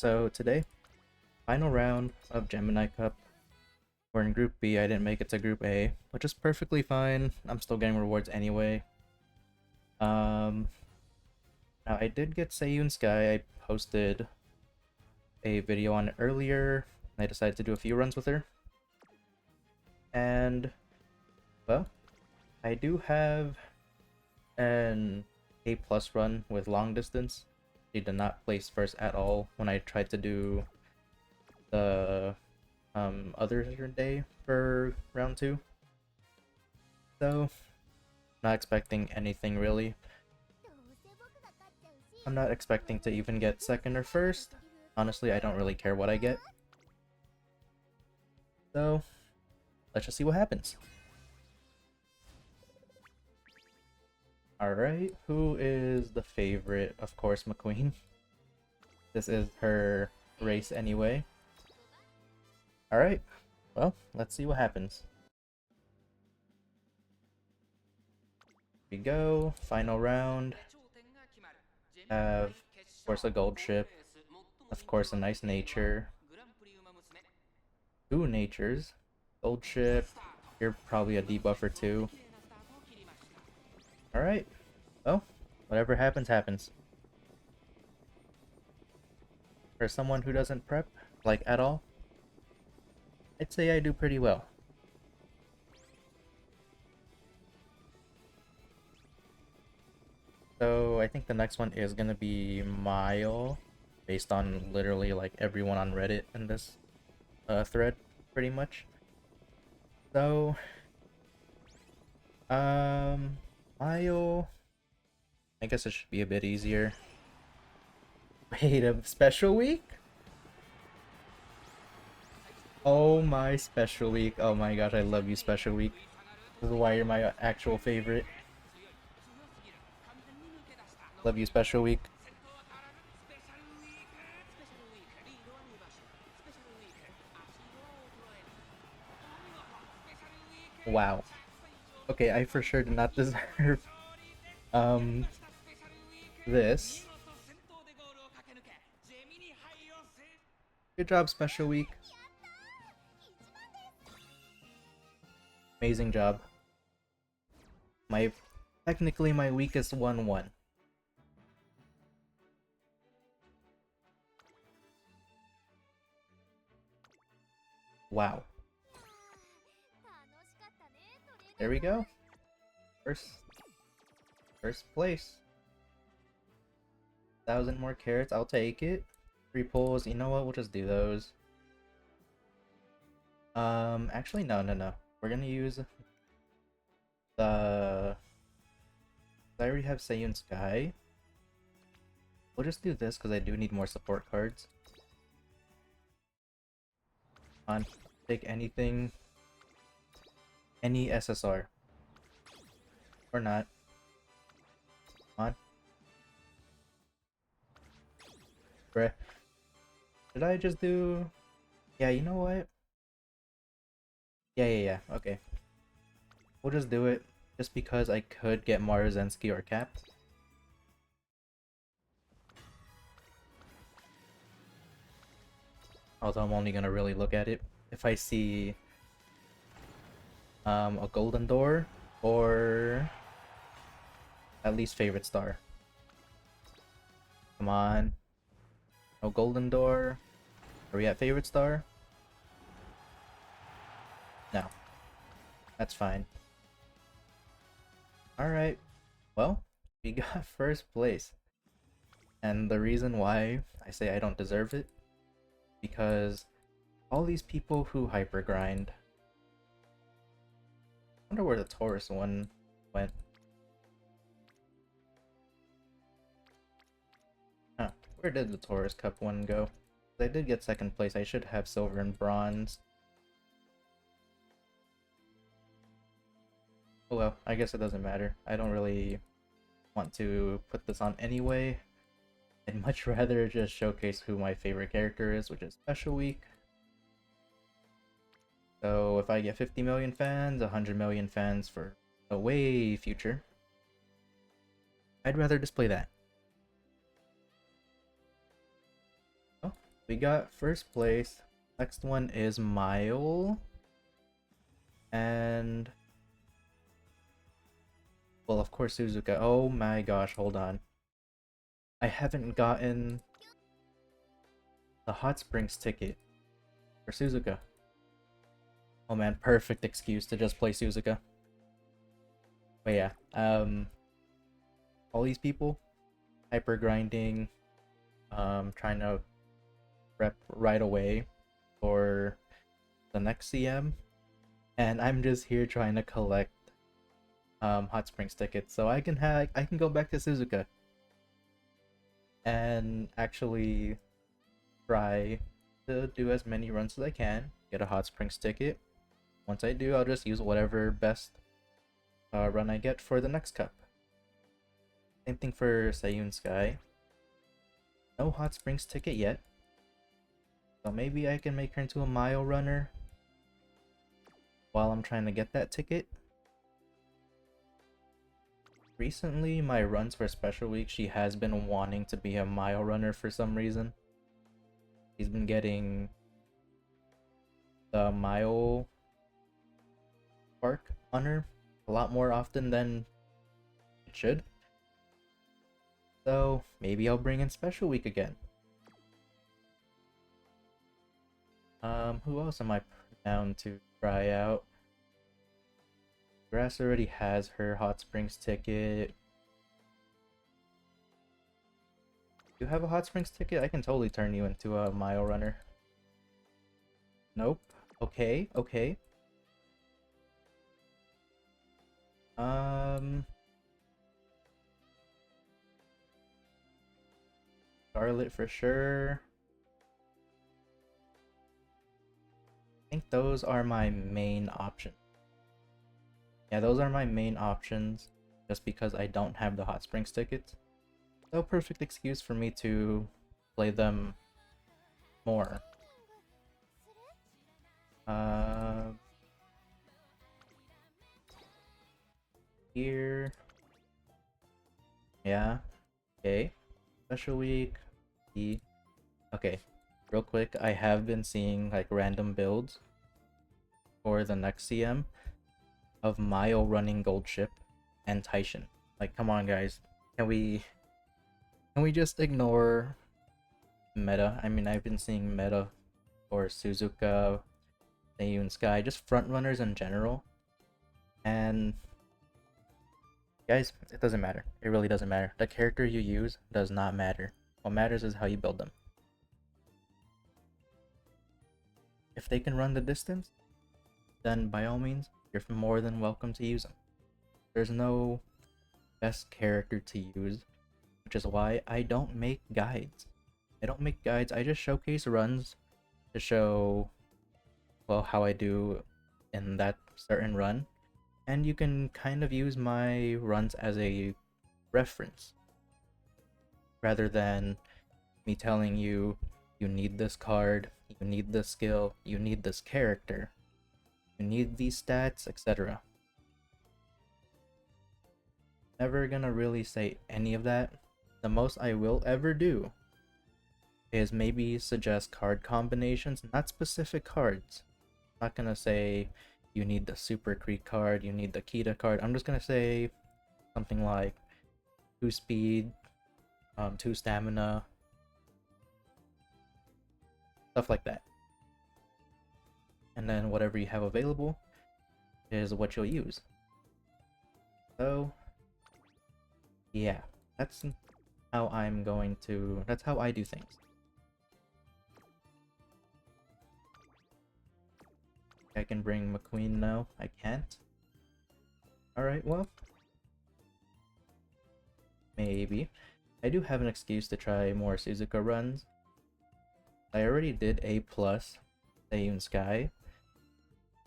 So today, final round of Gemini Cup. We're in Group B. I didn't make it to Group A, which is perfectly fine. I'm still getting rewards anyway. Now I did get Seiyun Sky. I posted a video on it earlier. I decided to do a few runs with her. And, well, I do have an A+ run with long distance. She did not place first at all when I tried to do the other day for round 2. So, not expecting anything really. I'm not expecting to even get second or first. Honestly, I don't really care what I get. So, let's just see what happens. Alright, who is the favorite? Of course, McQueen. This is her race anyway. Alright, well, let's see what happens. Here we go, final round. Have, of course, a gold ship. Of course, a nice nature. 2 natures. Gold ship. You're probably a debuffer too. Alright, well, whatever happens, happens. For someone who doesn't prep, like, at all, I'd say I do pretty well. So I think the next one is gonna be Mile, based on literally like everyone on Reddit in this thread, pretty much. So, Mile, I guess it should be a bit easier. Wait, a special week? Oh my special week! Oh my gosh, I love you, special week. This is why you're my actual favorite. Love you, special week. Wow. Okay, I for sure did not deserve this. Good job, special week. Amazing job. Technically my weakest 1-1. Wow. There we go. First place. 1,000 more carrots, I'll take it. 3 pulls, you know what, we'll just do those. Actually no. We're gonna use the... I already have Seiyun Sky. We'll just do this because I do need more support cards. Come on, take anything. Any SSR. Or not. Come on. Bruh. Did I just do... Yeah, you know what? Yeah. Okay. We'll just do it. Just because I could get Maruzensky or Cap. Although I'm only gonna really look at it if I see a golden door or at least favorite star. Come on. No golden door. Are we at favorite star? No. That's fine. Alright. Well, we got first place. And the reason why I say I don't deserve it, because all these people who hyper grind. I wonder where the Taurus one went. Huh, where did the Taurus Cup one go? I did get second place. I should have silver and bronze. Oh well, I guess it doesn't matter. I don't really want to put this on anyway. I'd much rather just showcase who my favorite character is, which is Special Week. So if I get 50 million fans, 100 million fans for a way future, I'd rather display that. Oh, We got first place. Next one is Mile. And well, of course, Suzuka. Oh my gosh, hold on. I haven't gotten the Hot Springs ticket for Suzuka. Oh man, perfect excuse to just play Suzuka. But yeah, all these people hyper grinding, trying to rep right away for the next CM, and I'm just here trying to collect Hot Springs tickets so I can go back to Suzuka and actually try to do as many runs as I can, get a Hot Springs ticket. Once I do, I'll just use whatever best run I get for the next cup. Same thing for Sayun Sky. No Hot Springs ticket yet, so maybe I can make her into a mile runner while I'm trying to get that ticket. Recently, my runs for Special Week, she has been wanting to be a mile runner for some reason. She's been getting the mile spark on her a lot more often than it should. So maybe I'll bring in Special Week again. Who else am I down to try out? Grass already has her Hot Springs ticket. You have a Hot Springs ticket? I can totally turn you into a mile runner. Nope. Okay, okay. Scarlet for sure. I think those are my main options. Yeah, those are my main options, just because I don't have the Hot Springs tickets. So perfect excuse for me to play them more. Here. Yeah. Okay. Special Week. Okay. Real quick, I have been seeing like random builds for the next CM of Mile running Gold Ship and Taishin. Like, come on, guys. Can we just ignore meta? I mean, I've been seeing meta for Suzuka, Sayun Sky, just front runners in general. And guys, it doesn't matter. It really doesn't matter. The character you use does not matter. What matters is how you build them. If they can run the distance, then by all means, you're more than welcome to use them. There's no best character to use, which is why I don't make guides. I don't make guides, I just showcase runs to show, well, how I do in that certain run. And you can kind of use my runs as a reference, rather than me telling you, you need this card, you need this skill, you need this character, you need these stats, etc. Never gonna really say any of that. The most I will ever do is maybe suggest card combinations, not specific cards. I'm not gonna say you need the Super Creek card, you need the Kita card. I'm just gonna say something like 2 speed, 2 stamina, stuff like that. And then whatever you have available is what you'll use. So yeah, that's how that's how I do things. I can bring McQueen now. I can't. Alright, well, maybe. I do have an excuse to try more Suzuka runs. I already did A+, Sayun Sky.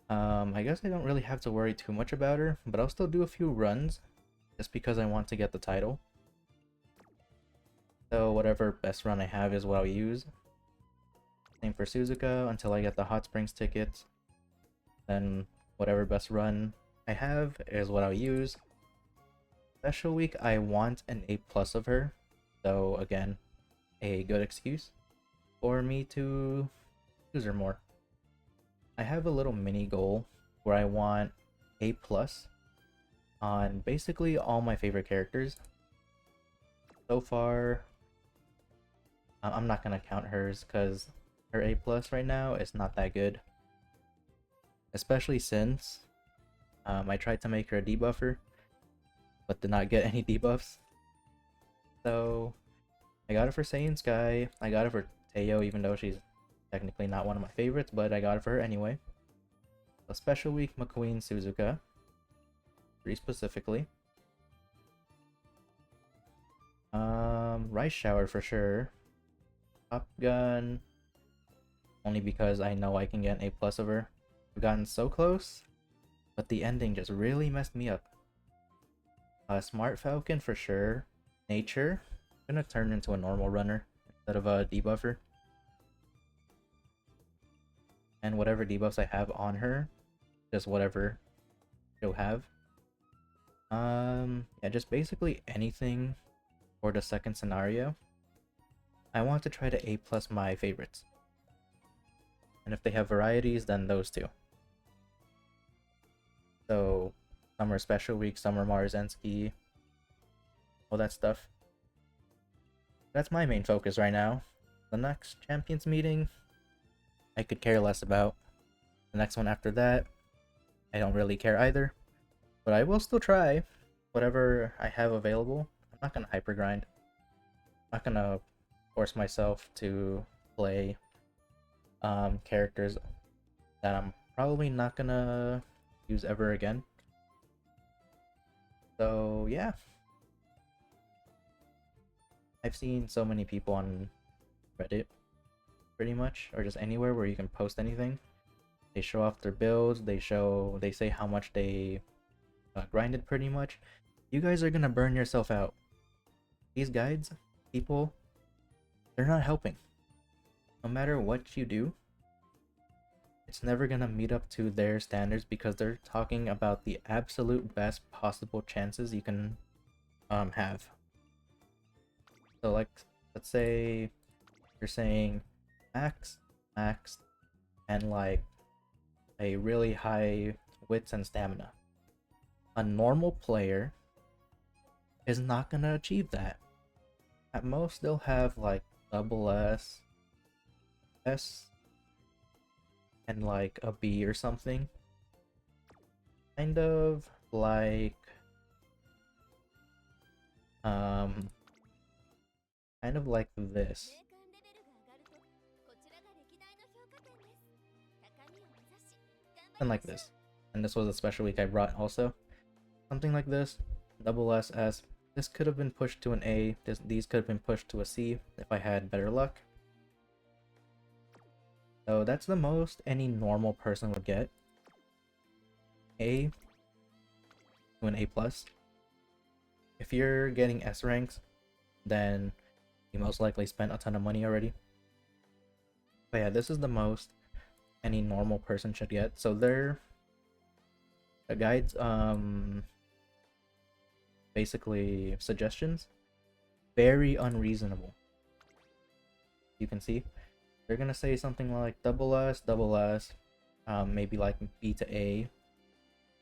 I guess I don't really have to worry too much about her, but I'll still do a few runs, just because I want to get the title. So whatever best run I have is what I'll use. Same for Suzuka until I get the Hot Springs tickets. Then whatever best run I have is what I'll use. Special Week, I want an A+ of her, so again, a good excuse for me to use her more. I have a little mini goal where I want A plus on basically all my favorite characters. So far, I'm not gonna count hers because her A plus right now is not that good. Especially since I tried to make her a debuffer, but did not get any debuffs. So I got it for Saiyan Sky. I got it for Teo, even though she's technically not one of my favorites, but I got it for her anyway. A special week McQueen Suzuka, 3 specifically. Rice Shower for sure. Top Gun, only because I know I can get an A plus of her. I've gotten so close, but the ending just really messed me up. Smart Falcon for sure. Nature, I'm gonna turn into a normal runner instead of a debuffer. And whatever debuffs I have on her, just whatever she'll have. Yeah, just basically anything for the second scenario. I want to try to A plus my favorites. And if they have varieties, then those two. So, Summer Special Week, Summer Marzensky, all that stuff. That's my main focus right now. The next Champions meeting, I could care less about. The next one after that, I don't really care either. But I will still try whatever I have available. I'm not gonna hyper grind. I'm not gonna force myself to play characters that I'm probably not gonna use ever again. So yeah, I've seen so many people on Reddit pretty much, or just anywhere where you can post anything. They show off their builds, they say how much they grinded pretty much. You guys are gonna burn yourself out. These guides, people, they're not helping. No matter what you do, it's never gonna meet up to their standards because they're talking about the absolute best possible chances you can have. So like, let's say you're saying max, and like a really high wits and stamina. A normal player is not gonna achieve that. At most, they'll have like double S, and like a B or something. Kind of like this. And like this. And this was a special week I brought also. Something like this. Double S, S. This could have been pushed to an A. These could have been pushed to a C if I had better luck. So that's the most any normal person would get. A to an A plus. If you're getting S ranks, then you most likely spent a ton of money already. But yeah, this is the most any normal person should get. So the guides basically suggestions, very unreasonable. You can see they're gonna say something like double S, maybe like B to A,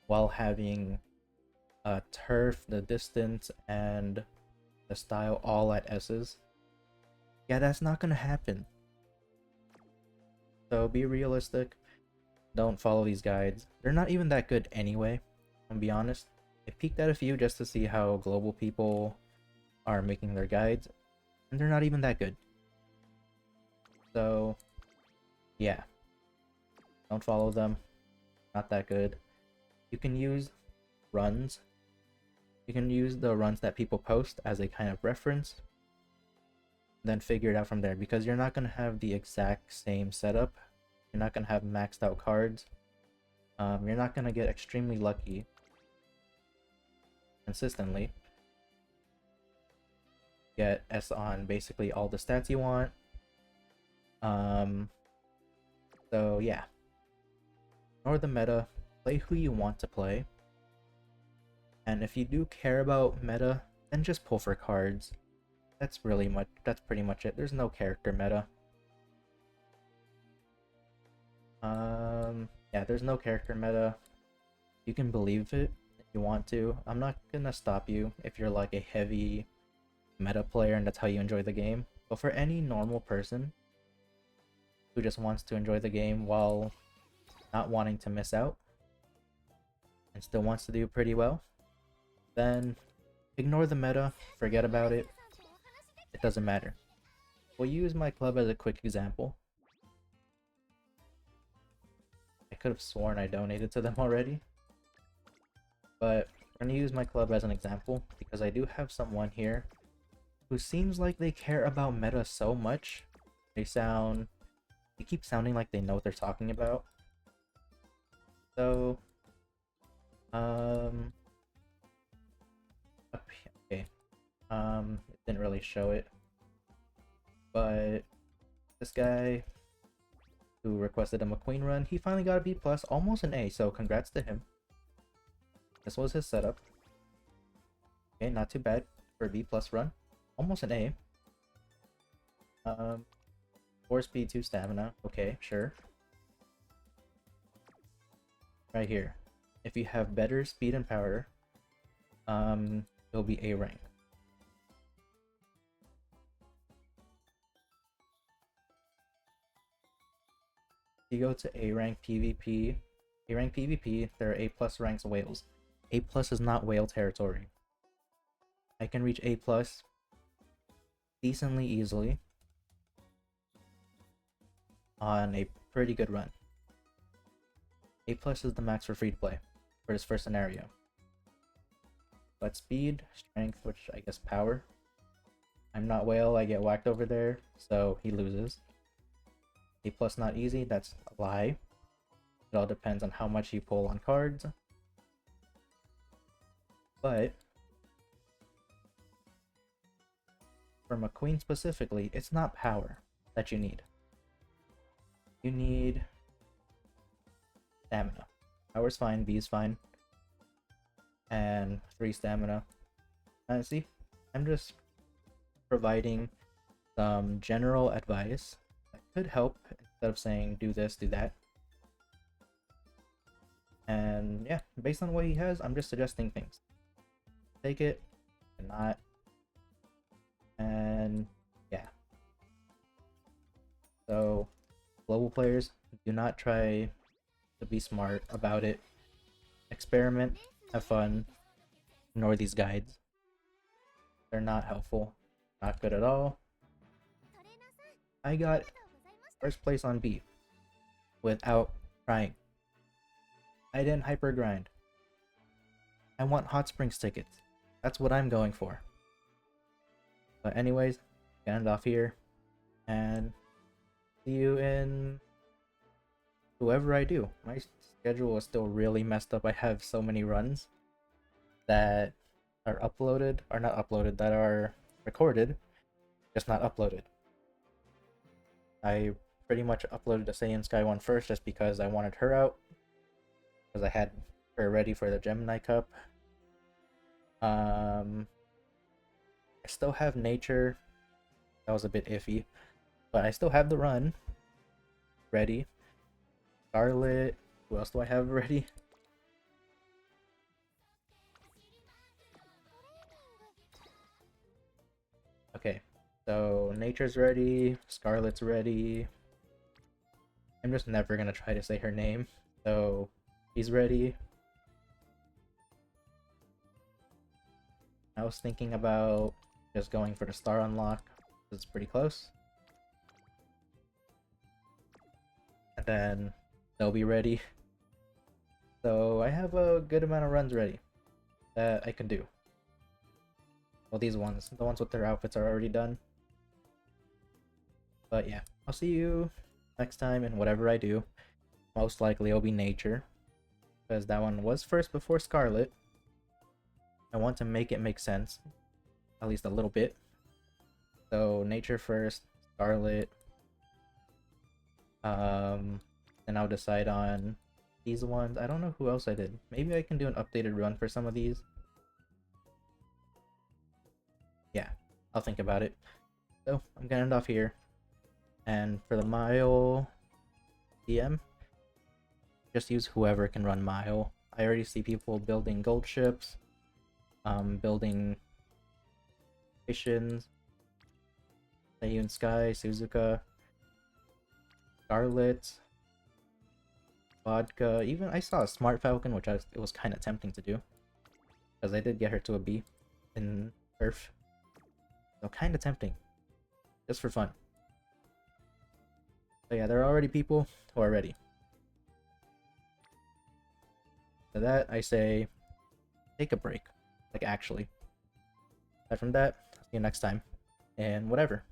while having turf, the distance, and the style all at S's. Yeah, that's not gonna happen. So be realistic. Don't follow these guides. They're not even that good anyway, I'll be honest. I peeked at a few just to see how global people are making their guides, and they're not even that good. So yeah, don't follow them. Not that good. You can use runs. You can use the runs that people post as a kind of reference, then figure it out from there, because you're not going to have the exact same setup. You're not going to have maxed out cards. You're not going to get extremely lucky consistently. Get S on basically all the stats you want. So yeah, ignore the meta, play who you want to play, and if you do care about meta, then just pull for cards. That's pretty much it. There's no character meta. Yeah, there's no character meta. You can believe it if you want to. I'm not gonna stop you if you're like a heavy meta player and that's how you enjoy the game. But for any normal person who just wants to enjoy the game while not wanting to miss out and still wants to do pretty well, then ignore the meta, forget about it. It doesn't matter. We'll use my club as a quick example. I could have sworn I donated to them already. But we're gonna use my club as an example because I do have someone here who seems like they care about meta so much. They keep sounding like they know what they're talking about. So, okay, it didn't really show it, but this guy who requested a McQueen run, he finally got a B+, almost an A, so congrats to him. This was his setup. Okay, not too bad for a B+ run. Almost an A. 4 speed, 2 stamina. Okay, sure. Right here. If you have better speed and power, it'll be A rank. If you go to A rank PvP, there are A+ ranks whales. A+ is not whale territory. I can reach A+ decently easily on a pretty good run. A+ is the max for free to play for this first scenario. But speed, strength, which I guess power. I'm not whale, I get whacked over there, so he loses. A+ not easy, that's a lie. It all depends on how much you pull on cards. But for McQueen specifically, it's not power that you need. You need stamina. Power's fine, B's fine. And 3 stamina. See, I'm just providing some general advice that could help instead of saying do this, do that. And yeah, based on what he has, I'm just suggesting things. Take it and not. And yeah. So, global players, do not try to be smart about it. Experiment, have fun, ignore these guides. They're not helpful, not good at all. I got first place on B without trying. I didn't hyper grind. I want Hot Springs tickets. That's what I'm going for. But anyways, gonna end off here, and see you in whoever I do. My schedule is still really messed up. I have so many runs that are not uploaded, that are recorded, just not uploaded. I pretty much uploaded the Saiyan Sky one first just because I wanted her out, because I had her ready for the Gemini Cup. I still have Nature. That was a bit iffy, but I still have the run ready. Scarlet. Who else do I have ready? Okay, so Nature's ready. Scarlet's ready. I'm just never gonna try to say her name. So she's ready. I was thinking about just going for the star unlock. It's pretty close. And then they'll be ready. So I have a good amount of runs ready that I can do. Well, these ones, the ones with their outfits are already done. But yeah, I'll see you next time in whatever I do. Most likely it'll be Nature, because that one was first before Scarlet. I want to make it make sense, at least a little bit. So Nature first, Scarlet. And I'll decide on these ones. I don't know who else I did. Maybe I can do an updated run for some of these. Yeah, I'll think about it. So I'm gonna end off here. And for the Mile DM, just use whoever can run Mile. I already see people building gold ships, building stations. Sayun Sky, Suzuka, Scarlet, Vodka. Even I saw a Smart Falcon, which it was kind of tempting to do, because I did get her to a B in Earth. So kind of tempting, just for fun. So yeah, there are already people who are ready. To that, I say, take a break. Like, actually. Aside from that, see you next time. And whatever.